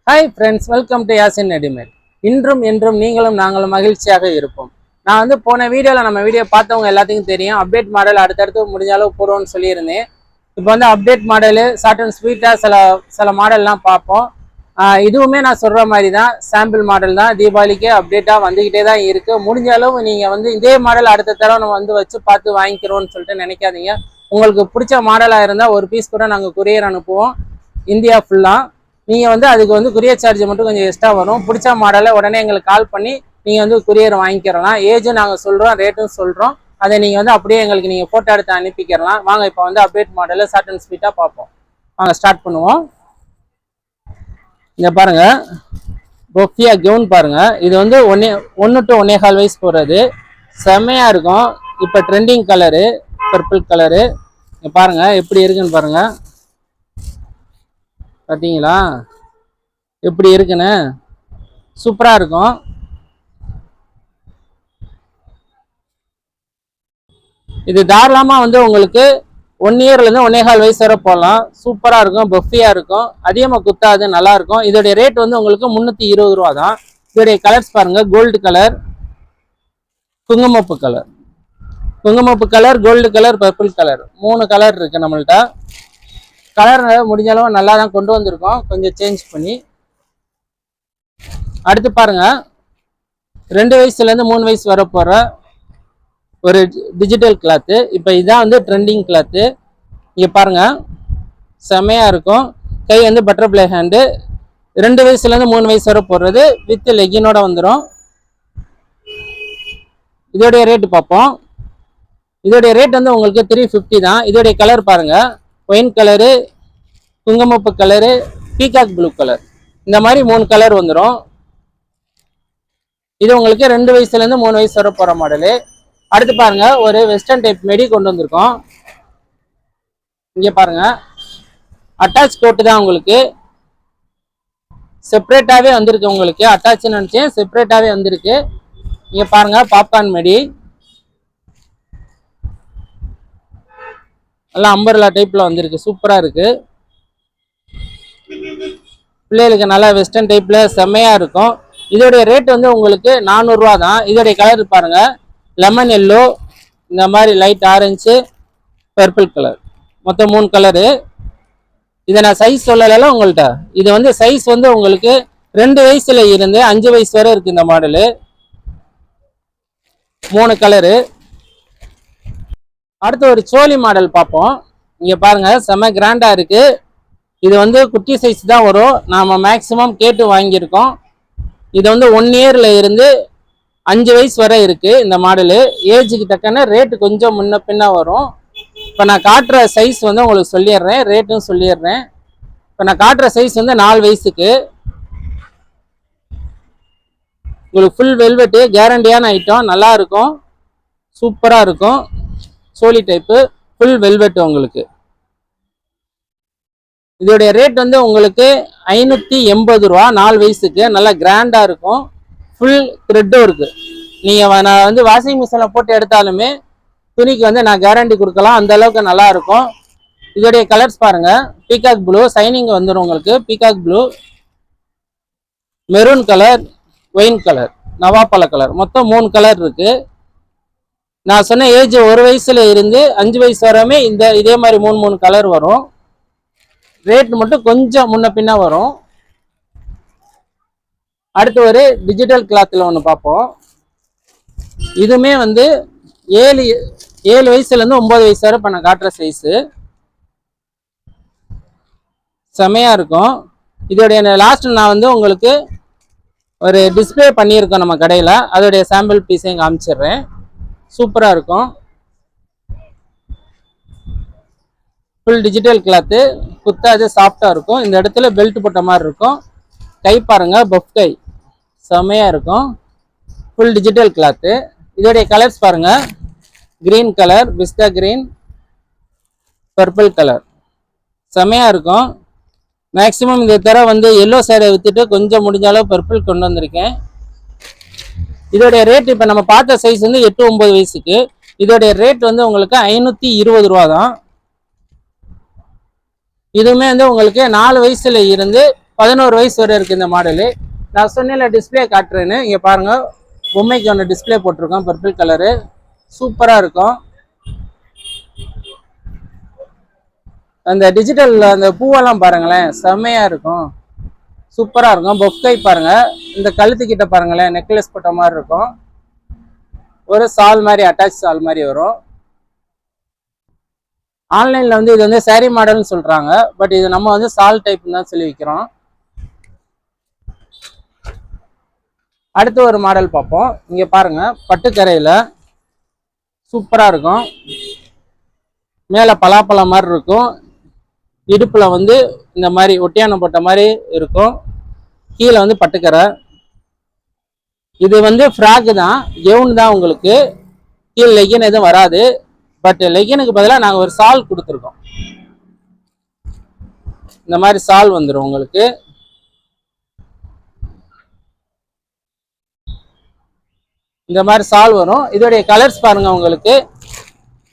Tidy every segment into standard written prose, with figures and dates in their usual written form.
Hi friends, welcome to Yasin readymade. இன்றும் என்றும் நீங்களும் நாங்களும் மகிழ்ச்சியாக இருப்போம். நான் வந்து போன வீடியோவில் நம்ம வீடியோ பார்த்தவங்க எல்லாத்துக்கும் தெரியும். அப்டேட் மாடல் அடுத்தடுத்து முடிஞ்ச அளவு போடுவோம்னு சொல்லியிருந்தேன். இப்போ வந்து அப்டேட் மாடலு ஷார்ட் அண்ட் ஸ்வீட்டாக சில மாடல்லாம் பார்ப்போம். இதுவுமே நான் சொல்கிற மாதிரி தான், சாம்பிள் மாடல் தான். தீபாவளிக்கு அப்டேட்டாக வந்துக்கிட்டே தான் இருக்குது. முடிஞ்ச அளவு நீங்கள் வந்து இதே மாடல் அடுத்த தடவை நம்ம வந்து வச்சு பார்த்து வாங்கிக்கிறோன்னு சொல்லிட்டு நினைக்காதீங்க. உங்களுக்கு பிடிச்ச மாடலாக இருந்தால் ஒரு பீஸ் கூட நாங்கள் கொரியர் அனுப்புவோம் இந்தியா ஃபுல்லாக. நீங்கள் வந்து அதுக்கு வந்து கொரியர் சார்ஜ் மட்டும் கொஞ்சம் எக்ஸ்ட்ரா வரும். பிடிச்ச மாடலை உடனே எங்களுக்கு கால் பண்ணி நீங்கள் வந்து கொரியர் வாங்கிக்கிறலாம். ஏஜும் நாங்கள் சொல்கிறோம், ரேட்டும் சொல்கிறோம். அதை நீங்கள் வந்து அப்படியே எங்களுக்கு நீங்கள் ஃபோட்டோ எடுத்து அனுப்பிக்கிறலாம். வாங்க இப்போ வந்து அப்டேட் மாடலில் ஷார்ட் அண்ட் ஸ்வீட்டாக பார்ப்போம். வாங்க ஸ்டார்ட் பண்ணுவோம். இங்கே பாருங்கள், பொஃபியா கவுன் பாருங்கள். இது வந்து 1 to 1.25 வயசு போகிறது. செம்மையாக இருக்கும். இப்போ ட்ரெண்டிங் கலரு பர்பிள் கலரு. இங்கே பாருங்கள் எப்படி இருக்குன்னு பாருங்கள். பார்த்தீங்களா எப்படி இருக்குன்னு? சூப்பராக இருக்கும். இது தாராளமாக வந்து உங்களுக்கு 1 இயர்லேருந்து 1.25 வயசு வரை போடலாம். சூப்பராக இருக்கும், பஃபியாக இருக்கும், அதிகமாக குத்தாது, நல்லாயிருக்கும். இதோடைய ரேட் வந்து உங்களுக்கு 320 ரூபா தான். இதோடைய கலர்ஸ் பாருங்கள், கோல்டு கலர், குங்குமப்பு colour, gold colour, purple colour, 3 colour இருக்குது நம்மள்கிட்ட. கலர் முடிஞ்ச அளவு நல்லா தான் கொண்டு வந்திருக்கோம், கொஞ்சம் சேஞ்ச் பண்ணி. அடுத்து பாருங்க, 2 வயசுலேருந்து 3 வயசு வர போகிற ஒரு டிஜிட்டல் கிளாத்து. இப்போ இதான் வந்து ட்ரெண்டிங் கிளாத்து. இங்கே பாருங்க, செம்மையாக இருக்கும். கை வந்து பட்டர்ஃப்ளை ஹேண்டு. 2 வயசுலேருந்து 3 வயசு வர போடுறது வித் லெகினோட வந்துடும். இதோடைய ரேட்டு பார்ப்போம். இதோடைய ரேட் வந்து உங்களுக்கு 350 தான். இதோடைய கலர் பாருங்க, ஒயின் கலரு, குங்குமப்பு கலரு, பீகாக் ப்ளூ கலர், இந்த மாதிரி 3 கலர் வந்துடும். இது உங்களுக்கு 2 வயசுலேருந்து 3 வயசு வர போகிற மாடலு. அடுத்து பாருங்க, ஒரு வெஸ்டர்ன் டைப் மெடி கொண்டு வந்திருக்கோம். இங்கே பாருங்க, அட்டாச் கோட்டு தான் உங்களுக்கு, செப்பரேட்டாகவே வந்திருக்கு. உங்களுக்கு அட்டாச்சுன்னு நினச்சேன், செப்பரேட்டாகவே வந்திருக்கு. இங்கே பாருங்க, பாப்கார்ன் மெடி எல்லாம் அம்பர்லா டைப்பில் வந்திருக்கு. சூப்பராக இருக்குது. பிள்ளைகளுக்கு நல்லா வெஸ்டர்ன் டைப்பில் செம்மையாக இருக்கும். இதோடைய ரேட் வந்து உங்களுக்கு 400 ரூபா தான். இதோடைய கலர் பாருங்கள், லெமன் எல்லோ, இந்த மாதிரி லைட் ஆரஞ்சு, பர்பிள் கலர், மொத்தம் 3 கலரு. இதை நான் சைஸ் சொல்லலை உங்கள்கிட்ட. இது வந்து சைஸ் வந்து உங்களுக்கு 2 வயசுல இருந்து 5 வயசு வரை இருக்குது இந்த மாடலு. 3 கலரு. அடுத்து ஒரு சோலி மாடல் பார்ப்போம். இங்கே பாருங்கள், செம்ம கிராண்டாக இருக்குது. இது வந்து குட்டி சைஸ் தான் வரும். நாம் மேக்ஸிமம் கேட்டு வாங்கியிருக்கோம். இது வந்து 1 இயரில் இருந்து 5 வயசு வரை இருக்குது இந்த மாடலு. ஏஜுக்கு தக்கன ரேட்டு கொஞ்சம் முன்ன பின்ன வரும். இப்போ நான் காட்டுற சைஸ் வந்து உங்களுக்கு சொல்லிடுறேன், ரேட்டும் சொல்லிடுறேன். இப்போ நான் காட்டுற சைஸ் வந்து 4 வயசுக்கு. உங்களுக்கு ஃபுல் வெல்வெட்டு, கேரண்டியான ஐட்டம், நல்லா இருக்கும், சூப்பராக இருக்கும். சோலி டைப்பு, ஃபுல் வெல்வெட்டு உங்களுக்கு. இதோடைய ரேட் வந்து உங்களுக்கு 580 ரூபா. 4 வயசுக்கு நல்லா கிராண்டாக இருக்கும். ஃபுல் த்ரெட்டும் இருக்குது. நீங்கள் நான் வந்து வாஷிங் மிஷினில் போட்டு எடுத்தாலுமே துணிக்கு வந்து நான் கேரண்டி கொடுக்கலாம், அந்த அளவுக்கு நல்லா இருக்கும். இதோடைய கலர்ஸ் பாருங்கள், பீகாக் ப்ளூ சைனிங் வந்துடும் உங்களுக்கு, peacock blue, maroon colour, wine colour, நவாப்பழ கலர், மொத்தம் 3 கலர் இருக்குது. நான் சொன்ன ஏஜ் 1 வயசுல இருந்து 5 வயசு வரையுமே இதே மாதிரி 3 கலர் வரும். ரேட் மட்டும் கொஞ்சம் முன்ன பின்ன வரும். அடுத்து ஒரு டிஜிட்டல் கிளாத்தில் ஒன்று பார்ப்போம். இதுவுமே வந்து 7 வயசுலேருந்து 9 வயசு வரை இப்போ நான் காட்டுற சைஸு. செமையாக இருக்கும். இதோடைய லாஸ்ட் நான் வந்து உங்களுக்கு ஒரு டிஸ்பிளே பண்ணியிருக்கோம் நம்ம கடையில், அதோடைய சாம்பிள் பீஸையும் காமிச்சிடுறேன். சூப்பராக இருக்கும். ஃபுல் டிஜிட்டல் கிளாத்து, குத்தாது, சாஃப்டாக இருக்கும். இந்த இடத்துல பெல்ட் போட்ட மாதிரி இருக்கும். கை பாருங்கள், பஃப் கை, செம்மையாக இருக்கும். Full digital cloth. இதோடைய கலர்ஸ் பாருங்கள், க்ரீன் கலர், பிஸ்தா க்ரீன், பர்பிள் கலர், செம்மையாக இருக்கும். மேக்ஸிமம் இந்த தடவை வந்து எல்லோ சேரை விற்றுட்டு கொஞ்சம் முடிஞ்ச அளவு பர்பிள் கொண்டு வந்திருக்கேன். இதோடைய ரேட் இப்போ நம்ம பார்த்த சைஸ் வந்து 8-9 வயசுக்கு. இதோடைய ரேட் வந்து உங்களுக்கு 520 ரூபா தான். இதுவுமே வந்து உங்களுக்கு 4 வயசுல இருந்து 11 வயசு வரை இருக்குது இந்த மாடலு. நான் சொன்னேன்ல டிஸ்பிளே காட்டுறேன்னு, இங்கே பாருங்கள் பொம்மைக்கு ஒன்று டிஸ்பிளே போட்டிருக்கோம் பர்பிள் கலரு, சூப்பராக இருக்கும். அந்த டிஜிட்டல் அந்த பூவெல்லாம் பாருங்களேன் செம்மையாக இருக்கும், சூப்பராக இருக்கும். பொக்கை பாருங்கள், இந்த கழுத்துக்கிட்ட பாருங்களேன் நெக்லஸ் போட்ட மாதிரி இருக்கும். ஒரு சால் மாதிரி அட்டாச் சால் மாதிரி வரும். ஆன்லைனில் வந்து இது வந்து சாரி மாடல்னு சொல்கிறாங்க, பட் இது நம்ம வந்து சால் டைப்னு தான் சொல்லி விற்கிறோம். அடுத்து ஒரு மாடல் பார்ப்போம். இங்கே பாருங்கள் பட்டுக்கரையில் சூப்பராக இருக்கும். மேலே பலாப்பழம் மாதிரி இருக்கும், இடுப்பில் வந்து இந்த மாதிரி ஒட்டியானம் போட்ட மாதிரி இருக்கும், கீழே வந்து பட்டுக்கரை. இது வந்து ஃப்ராக் தான், கெவுன் தான், உங்களுக்கு கீழே லெகின் எதுவும் வராது. பட் லெகினுக்கு பதிலாக நாங்கள் ஒரு சால் கொடுத்துருக்கோம். இந்த மாதிரி சால் வந்துடும் உங்களுக்கு. இந்த மாதிரி சால் வரும். இதோடைய கலர்ஸ் பாருங்க, உங்களுக்கு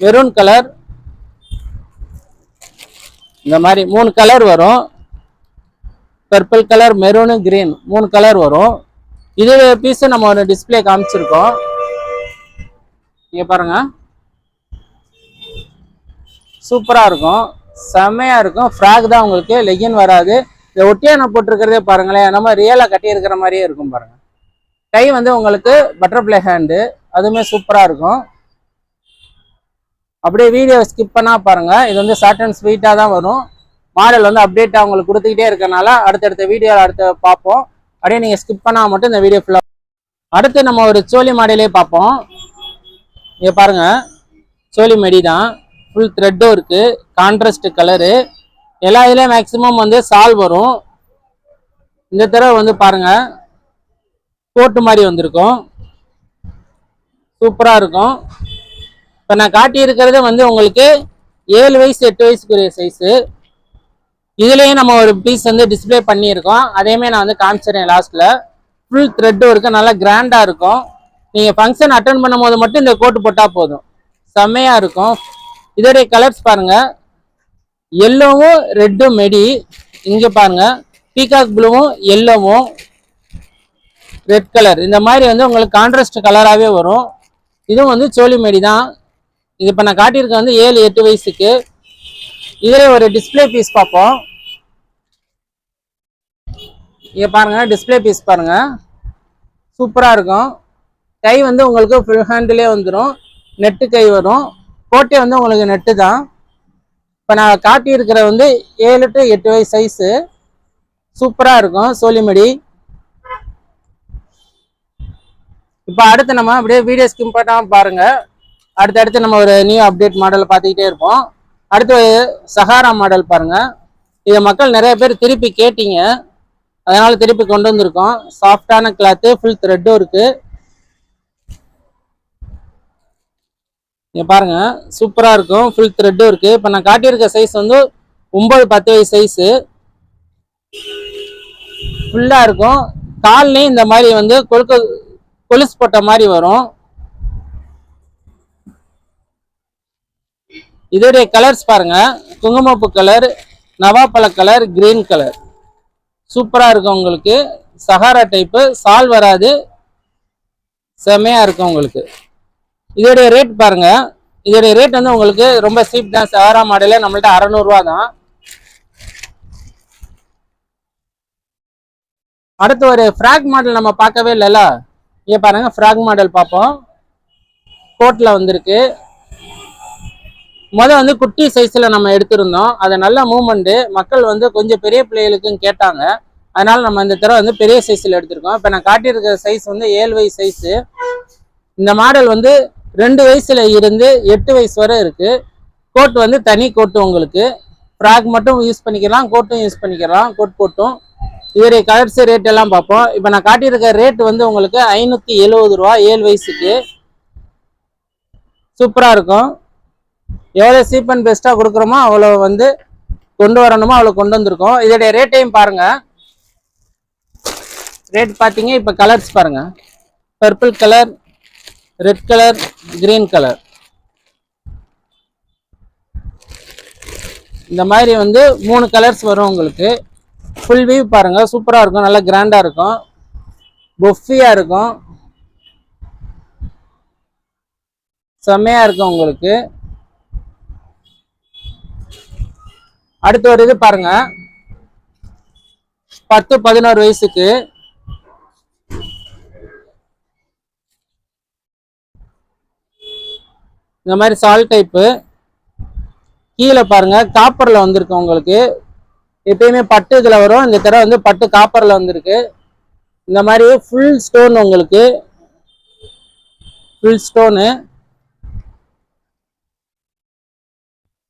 மெரூன் கலர், இந்த மாதிரி 3 கலர் வரும். Purple colour, maroon, green 3 colour வரும். இது பீஸை நம்ம ஒரு டிஸ்பிளே காமிச்சிருக்கோம். இங்கே பாருங்க சூப்பராக இருக்கும், செம்மையாக இருக்கும். ஃப்ராக் தான், உங்களுக்கு லெகின் வராது. இந்த ஒட்டியான போட்டிருக்கிறதே பாருங்களேன், நம்ம ரியலாக கட்டியிருக்கிற மாதிரியே இருக்கும் பாருங்க. கை வந்து உங்களுக்கு பட்டர்ஃப்ளை ஹேண்டு, அதுவுமே சூப்பராக இருக்கும். அப்படியே வீடியோ ஸ்கிப் பண்ணால் பாருங்கள், இது வந்து ஷார்ட் அண்ட் ஸ்வீட்டாக தான் வரும். மாடல் வந்து அப்டேட்டாக உங்களுக்கு கொடுத்துக்கிட்டே இருக்கனால அடுத்தடுத்த வீடியோவில் அடுத்து பார்ப்போம். அப்படியே நீங்கள் ஸ்கிப் பண்ணால் மட்டும் இந்த வீடியோ ஃபுல்லாக. அடுத்து நம்ம ஒரு சோலி மாடலே பார்ப்போம். இங்கே பாருங்கள், சோலி மெடி தான், ஃபுல் த்ரெட்டும் இருக்குது, கான்ட்ராஸ்ட் கலரு. எல்லா இதுலேயும் மேக்ஸிமம் வந்து சால் வரும். இந்த தடவை வந்து பாருங்கள் கோட்டு மாதிரி வந்திருக்கும், சூப்பராக இருக்கும். இப்போ நான் காட்டியிருக்கிறது வந்து உங்களுக்கு 7 வயசு 8 வயசுக்குரிய சைஸு. இதுலேயும் நம்ம ஒரு பீஸ் வந்து டிஸ்பிளே பண்ணியிருக்கோம், அதையுமே நான் வந்து காமிச்சிடுறேன் லாஸ்ட்டில். ஃபுல் த்ரெட்டும் இருக்குது, நல்லா கிராண்டாக இருக்கும். நீங்கள் ஃபங்க்ஷன் அட்டன் பண்ணும் போது மட்டும் இந்த கோட்டு போட்டால் போதும், செம்மையாக இருக்கும். இதோடைய கலர்ஸ் பாருங்கள், எல்லோவும் ரெட்டும் மெடி. இங்கே பாருங்கள் பீகாக் ப்ளூவும் எல்லோவும் ரெட் கலர், இந்த மாதிரி வந்து உங்களுக்கு கான்ட்ராஸ்ட் கலராகவே வரும். இதுவும் வந்து சோலி மெடி தான். இது இப்போ நான் காட்டியிருக்கேன் வந்து 7-8 வயசுக்கு. இதில் ஒரு டிஸ்பிளே பீஸ் பார்ப்போம். இங்கே பாருங்கள் டிஸ்பிளே பீஸ் பாருங்கள், சூப்பராக இருக்கும். கை வந்து உங்களுக்கு ஃபுல் ஹேண்டிலே வந்துடும், நெட்டு கை வரும். கோட்டை வந்து உங்களுக்கு நெட்டு தான். இப்போ நான் காட்டியிருக்கிற வந்து 7 to 8 வயசு சைஸு, சூப்பராக இருக்கும் சோலிமெடி. இப்போ அடுத்து நம்ம அப்படியே வீடியோ ஸ்கிப் பண்ணாமல் பாருங்கள், அடுத்தடுத்து நம்ம ஒரு நியூ அப்டேட் மாடல் பார்த்துக்கிட்டே இருப்போம். அடுத்து சஹாரா மாடல் பாருங்கள், இதை மக்கள் நிறைய பேர் திருப்பி கேட்டீங்க, அதனால திருப்பி கொண்டு வந்திருக்கோம். சாஃப்டான கிளாத்து, ஃபுல் த்ரெட்டும் இருக்குது. இங்கே பாருங்கள் சூப்பராக இருக்கும், ஃபுல் த்ரெட்டும் இருக்குது. இப்போ நான் காட்டியிருக்க சைஸ் வந்து 9-10 வயசு சைஸு, ஃபுல்லாக இருக்கும். கால்லையும் இந்த மாதிரி வந்து கொலுசு போட்ட மாதிரி வரும். இதோடைய கலர்ஸ் பாருங்க, குங்குமப்பூ கலர், நவாப்பழ கலர், கிரீன் கலர், சூப்பராக இருக்கும் உங்களுக்கு. சஹாரா டைப்பு, சால் வராது, செம்மையாக இருக்கும் உங்களுக்கு. இதோடைய ரேட் பாருங்க, இதோடைய ரேட் வந்து உங்களுக்கு ரொம்ப சீப் தான். சஹாரா மாடலே நம்மள்ட்ட 600 ரூபா தான். அடுத்து ஒரு ஃப்ராக் மாடல் நம்ம பார்க்கவே இல்லைல்ல, இங்கே பாருங்க ஃப்ராக் மாடல் பார்ப்போம். கோட்டில் வந்திருக்கு. வந்து குட்டி சைஸில் நம்ம எடுத்திருந்தோம், அதை நல்ல மூவ்மெண்ட்டு, மக்கள் வந்து கொஞ்சம் பெரிய பிள்ளைகளுக்கும் கேட்டாங்க, அதனால நம்ம இந்த தடவை வந்து பெரிய சைஸில் எடுத்திருக்கோம். இப்போ நான் காட்டியிருக்கிற சைஸ் வந்து 7 வயசு சைஸு. இந்த மாடல் வந்து 2 வயசுல இருந்து 8 வயசு வரை இருக்குது. கோட் வந்து தனி கோட்டு, உங்களுக்கு ஃப்ராக் மட்டும் யூஸ் பண்ணிக்கலாம், கோட்டும் யூஸ் பண்ணிக்கலாம், கோட் போட்டும். இதோடைய கலர்ஸ் ரேட் எல்லாம் பார்ப்போம். இப்போ நான் காட்டியிருக்க ரேட் வந்து உங்களுக்கு 570 ரூபா 7 வயசுக்கு. சூப்பராக இருக்கும். எவ்வளோ சீப் அண்ட் பெஸ்ட்டாக கொடுக்குறோமோ அவ்வளோ வந்து கொண்டு வரணுமோ அவ்வளோ கொண்டு வந்திருக்கோம். இதோடைய ரேட்டையும் பாருங்கள், ரேட் பார்த்தீங்க. இப்போ கலர்ஸ் பாருங்கள், purple colour, red colour, green colour, இந்த மாதிரி வந்து 3 கலர்ஸ் வரும் உங்களுக்கு. ஃபுல் வியூ பாருங்க, சூப்பரா இருக்கும், நல்லா கிராண்டா இருக்கும், பொஃபியா இருக்கும், செம்மையா இருக்கும் உங்களுக்கு. அடுத்து ஒரு இது பாருங்க, 10-11 வயசுக்கு இந்த மாதிரி சால் டைப்பு. கீழே பாருங்க காப்பர்ல வந்திருக்கு உங்களுக்கு. எப்பயுமே பட்டு இதுல வரும், இந்த தடவை வந்து பட்டு காப்பர்ல வந்திருக்கு. இந்த மாதிரி ஃபுல் ஸ்டோன் உங்களுக்கு, ஃபுல் ஸ்டோனு.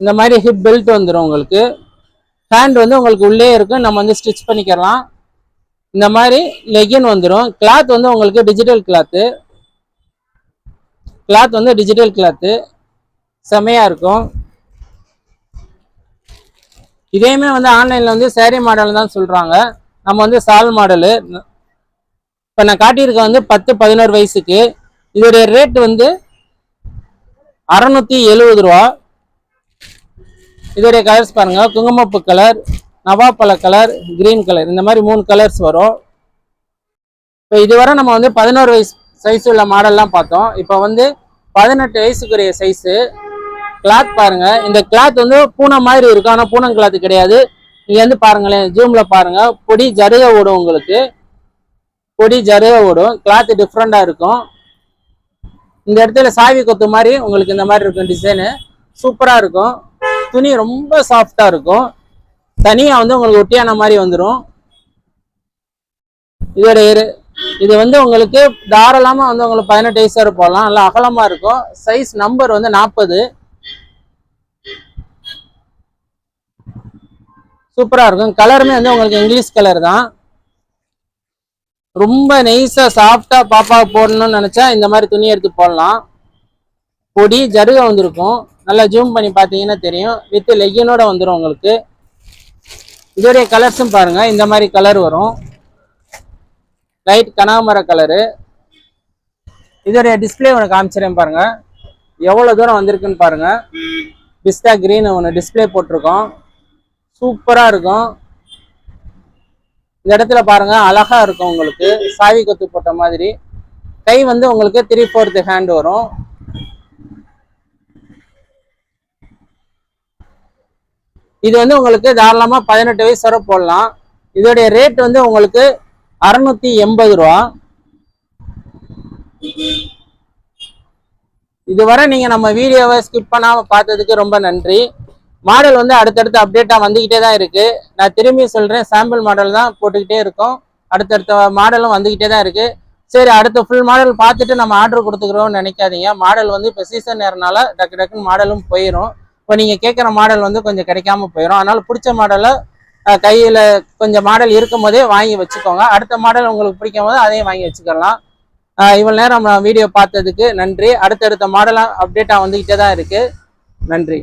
இந்த மாதிரி ஹிப் பெல்ட் வந்துடும் உங்களுக்கு. ஹேண்ட் வந்து உங்களுக்கு உள்ளே இருக்கு, நம்ம வந்து ஸ்டிச் பண்ணிக்கலாம். இந்த மாதிரி லெகின் வந்துடும். கிளாத் வந்து உங்களுக்கு டிஜிட்டல் கிளாத்து, கிளாத் வந்து டிஜிட்டல் கிளாத்து, செமையா இருக்கும். இதையுமே வந்து ஆன்லைன்ல வந்து சேரீ மாடல் தான் சொல்றாங்க, நம்ம வந்து சால் மாடலு. இப்போ நான் காட்டியிருக்க வந்து 10-11 வயசுக்கு. இதோடைய ரேட் வந்து 670 ரூபா. இதோடைய கலர்ஸ் பாருங்க, குங்குமப்பு கலர், நவாப்பழ கலர், கிரீன் கலர், இந்த மாதிரி 3 கலர்ஸ் வரும். இப்போ இதுவரை நம்ம வந்து 11 வயசு சைஸ் உள்ள மாடல்லாம் பார்த்தோம். இப்போ வந்து 18 வயசுக்குரிய சைஸு. கிளாத் பாருங்க, இந்த கிளாத் வந்து பூனை மாதிரி இருக்கும், ஆனால் பூனம் கிளாத் கிடையாது. இங்க வந்து பாருங்களேன், ஜூம்ல பாருங்க, பொடி ஜருக ஓடும் உங்களுக்கு, பொடி ஜருக ஓடும். கிளாத் டிஃப்ரெண்டா இருக்கும். இந்த இடத்துல சாவி கொத்து மாதிரி உங்களுக்கு இந்த மாதிரி இருக்கும் டிசைனு, சூப்பரா இருக்கும். துணி ரொம்ப சாஃப்டா இருக்கும், தனியா வந்து உங்களுக்கு ஒட்டியான மாதிரி வந்துடும். இதோட இது வந்து உங்களுக்கு தாராளமா வந்து உங்களுக்கு 18 வயசு வரை போடலாம், நல்லா அகலமா இருக்கும். சைஸ் நம்பர் வந்து 40. சூப்பரா இருக்கும். கலருமே வந்து உங்களுக்கு இங்கிலீஷ் கலர் தான். ரொம்ப நெய்ஸா சாஃப்டா பாப்பா போடணும்னு நினைச்சா இந்த மாதிரி துணி எடுத்து போடலாம். பொடி ஜருக வந்திருக்கும், நல்லா ஜூம் பண்ணி பார்த்தீங்கன்னா தெரியும். வித் லெகினோட வந்துடும் உங்களுக்கு. இதோடைய கலர்ஸும் பாருங்க, இந்த மாதிரி கலர் வரும், லைட் கனகாமர கலரு. இதோடைய டிஸ்பிளே ஒன்று காமிச்சிடறேன் பாருங்க, எவ்வளோ தூரம் வந்திருக்குன்னு பாருங்க. பிஸ்டா கிரீன் ஒன்று டிஸ்பிளே போட்டிருக்கோம், சூப்பரா இருக்கும். இந்த இடத்துல பாருங்க அழகா இருக்கும் உங்களுக்கு, சாவி கொத்து போட்ட மாதிரி. கை வந்து உங்களுக்கு 3/4 ஹேண்ட் வரும். இது வந்து உங்களுக்கு தாராளமா 18 வயசு வரை போடலாம். இதோடைய ரேட் வந்து உங்களுக்கு 680 ரூபா. இதுவரை நீங்க நம்ம வீடியோவை ஸ்கிப் பண்ணாம பார்த்ததுக்கு ரொம்ப நன்றி. மாடல் வந்து அடுத்தடுத்து அப்டேட்டா வந்துகிட்டே தான் இருக்கு. நான் திரும்பி சொல்றேன், சாம்பிள் மாடல் தான் போட்டுக்கிட்டே இருக்கும், அடுத்தடுத்த மாடலும் வந்துகிட்டே தான் இருக்கு. சரி, அடுத்த ஃபுல் மாடல் பார்த்துட்டு நம்ம ஆர்டர் கொடுத்துக்கிறோம்னு நினைக்காதீங்க. மாடல் வந்து இப்போ சீசன் நேரனால டக்கு டக்குன்னு மாடலும் போயிடும். இப்போ நீங்க கேட்குற மாடல் வந்து கொஞ்சம் கிடைக்காம போயிடும். அதனால பிடிச்ச மாடலை கையில கொஞ்சம் மாடல் இருக்கும் போதே வாங்கி வச்சுக்கோங்க. அடுத்த மாடல் உங்களுக்கு பிடிக்கும் போது அதையும் வாங்கி வச்சுக்கலாம். இவ்வளவு நேரம் வீடியோ பார்த்ததுக்கு நன்றி. அடுத்தடுத்த மாடலாம் அப்டேட்டா வந்துகிட்டே தான் இருக்கு. நன்றி.